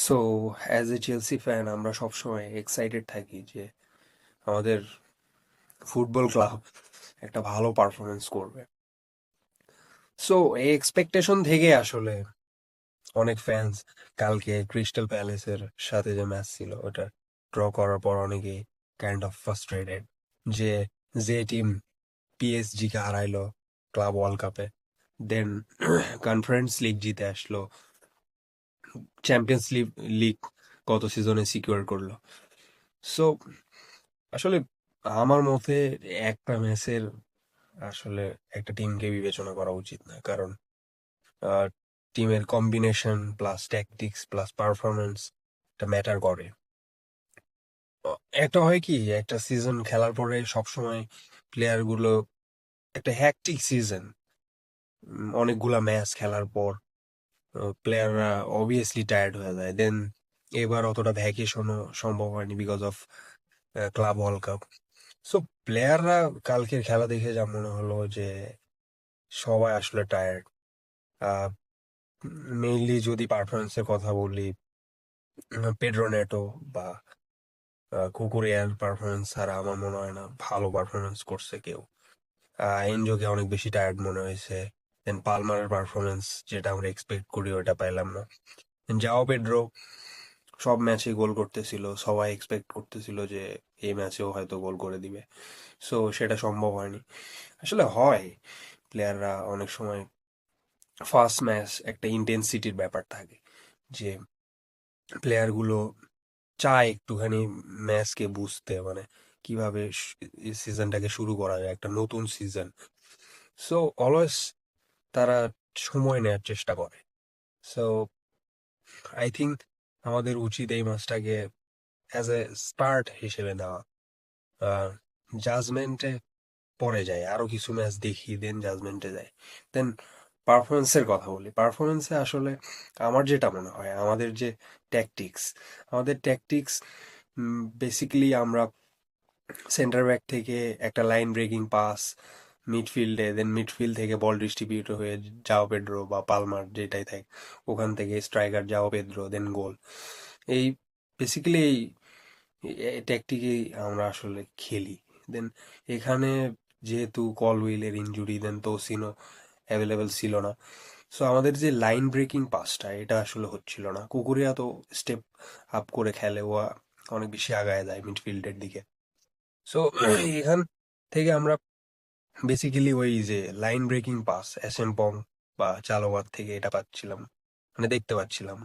So as a Chelsea fan আমরা সবসময় excited থাকি যে আমাদের ফুটবল ক্লাব একটা ভালো পারফরমেন্স করবে। সো এই এক্সপেকটেশন থেকে আসলে অনেক ফ্যান্স কালকে ক্রিস্টাল প্যালেসের সাথে যে ম্যাচ ছিল ওটা ড্র করার পর অনেকে কাইন্ড অফ ফ্রাস্ট্রেটেড যে যে টিম পিএসজি কে হারাইলো ক্লাব ওয়ার্ল্ড কাপে, দেন কনফারেন্স লিগ জিতে আসলো, চ্যাম্পিয়ন্স লিগ লিগ গত সিজনে সিকিউর করলো। সো আসলে আমার মতে একটা ম্যাচের আসলে একটা টিমকে বিবেচনা করা উচিত না, কারণ টিমের combination plus tactics plus performance এটা ম্যাটার করে। একটা হয় কি, একটা সিজন খেলার পরে সবসময় প্লেয়ার গুলো একটা হ্যাকটিক সিজন, অনেকগুলা ম্যাচ খেলার পর প্লেয়াররা অবভিয়াসলি টায়ার্ড হয়ে যায়। দেন এবার অতটা ভ্যাকেশনও সম্ভব হয়নি because of club world cup. So প্লেয়াররা কালকের খেলা দেখে যা মনে হলো যে সবাই আসলে টায়ার্ড। মেইনলি যদি পারফরমেন্সের কথা বলি, পেড্রো নেটো বা কুকুরেয়ার পারফরমেন্স ছাড়া আমার মনে হয় না ভালো পারফরমেন্স করছে কেউ। এনজোকে অনেক বেশি টায়ার্ড মনে হয়েছে। দেন পালমারের পারফরমেন্স যেটা আমরা এক্সপেক্ট করি ওটা পাইলাম না। যাও পেড্রো সব ম্যাচে গোল করতেছিল, সবাই এক্সপেক্ট করতেছিল যে এই ম্যাচেও হয়তো গোল করে দিবে। সো সেটা সম্ভব হয়নি। আসলে হয়, প্লেয়াররা অনেক সময় ফার্স্ট ম্যাচ একটা ইন্টেন্সিটির ব্যাপার থাকে যে প্লেয়ারগুলো চায় একটুখানি ম্যাচকে বুঝতে, মানে কিভাবে সিজনটাকে শুরু করা যায়, একটা নতুন সিজন। সো অলওয়েজ তারা সময় নেওয়ার চেষ্টা করে। সো আই থিঙ্ক আমাদের উচিত এই ম্যাচটাকে অ্যাজ এ স্টার্ট হিসেবে নেওয়া। জাজমেন্টে পরে যায়, আরো কিছু ম্যাচ দেখি দেন জাজমেন্টে যায়। দেন পারফরমেন্সের কথা বলি, পারফরমেন্সে আসলে আমার যেটা মনে হয় আমাদের ট্যাকটিক্স বেসিক্যালি আমরা সেন্টার ব্যাক থেকে একটা লাইন ব্রেকিং পাস মিডফিল্ডে, দেন মিডফিল্ড থেকে বল ডিস্ট্রিবিউট হয়ে যাও পেড্রো বা পালমার যেটাই থাকে, ওখান থেকে স্ট্রাইকার যাও পেড্রো দেন গোল। এই বেসিক্যালি এই ট্যাকটিকেই আমরা আসলে খেলি। দেন এখানে যেহেতু কলউইলের ইনজুরি, দেন তোসিনো অ্যাভেলেবেল ছিল না, সো আমাদের যে লাইন ব্রেকিং পাসটা এটা আসলে হচ্ছিল না। কুকুরিয়া তো স্টেপ আপ করে খেলে, ও অনেক বেশি আগায় যায় মিডফিল্ডের দিকে। সো এখান থেকে আমরা বেসিক্যালি ওই যে লাইন ব্রেকিং পাস এসএমপং বা চালোয়ার থেকে এটা পাচ্ছিলাম, মানে দেখতে পাচ্ছিলাম।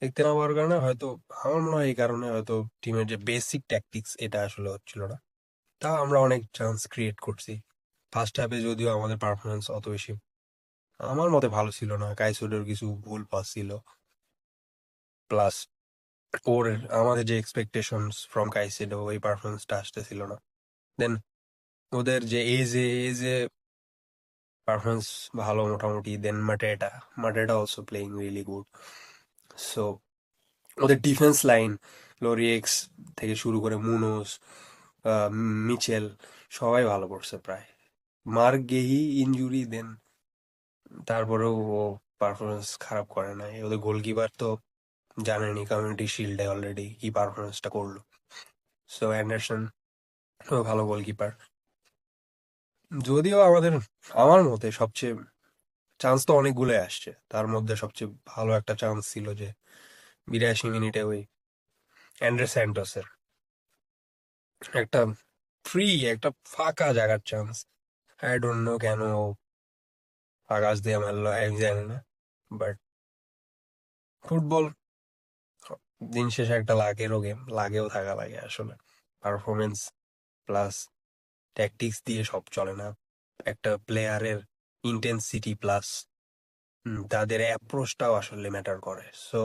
দেখতে না পাওয়ার কারণে হয়তো, আমার মনে হয় এই কারণে হয়তো টিমের যে বেসিক ট্যাকটিক্স এটা আসলে হচ্ছিল না। তা আমরা অনেক চান্স ক্রিয়েট করছি ফার্স্ট হাফে, যদিও আমাদের পারফরমেন্স অত বেশি আমার মতে ভালো ছিল না। কাইসোডের কিছু ভুল পাস ছিল, প্লাস ওর আমাদের যে এক্সপেকটেশনস ফ্রম কাইসেডো ওই পারফরমেন্সটা আসতেছিল না। দেন ওদের যে এজে পারফরমেন্স ভালো মোটামুটি। Then Mateta also playing really good. So ওদের ডিফেন্স লাইন লোরিয়েক্স থেকে শুরু করে মুনোস, মিচেল, সবাই ভালো করছে প্রায়। মার্ক গেহি ইনজুরি, দেন তারপরেও ও পারফরমেন্স খারাপ করে নাই। ওদের গোলকিপার তো জানেনই, কমিউনিটি শিল্ডে অলরেডি কি পারফরমেন্সটা করলো। সো অ্যান্ডারসন ও ভালো গোলকিপার। যদিও আমার মতে সবচেয়ে চান্স তো অনেকগুলোই আসছে, তার মধ্যে সবচেয়ে ভালো একটা চান্স ছিল যে 82 মিনিটে ওই অ্যান্ড্রে স্যান্টোসের একটা ফ্রি, একটা ফাঁকা জায়গার চান্স। আই ডোন্ট নো কেন ও আকাশ দিয়ে মারলো, আমি জানি না। বাট ফুটবল দিন শেষে একটা লাগেরও গেম, লাগেও থাকা লাগে আসলে। পারফরমেন্স প্লাস ট্যাকটিক্স দিয়ে সব চলে না। একটা প্লেয়ারের ইন্টেন্সিটি প্লাস তাদের অ্যাপ্রোচটাও আসলে ম্যাটার করে। সো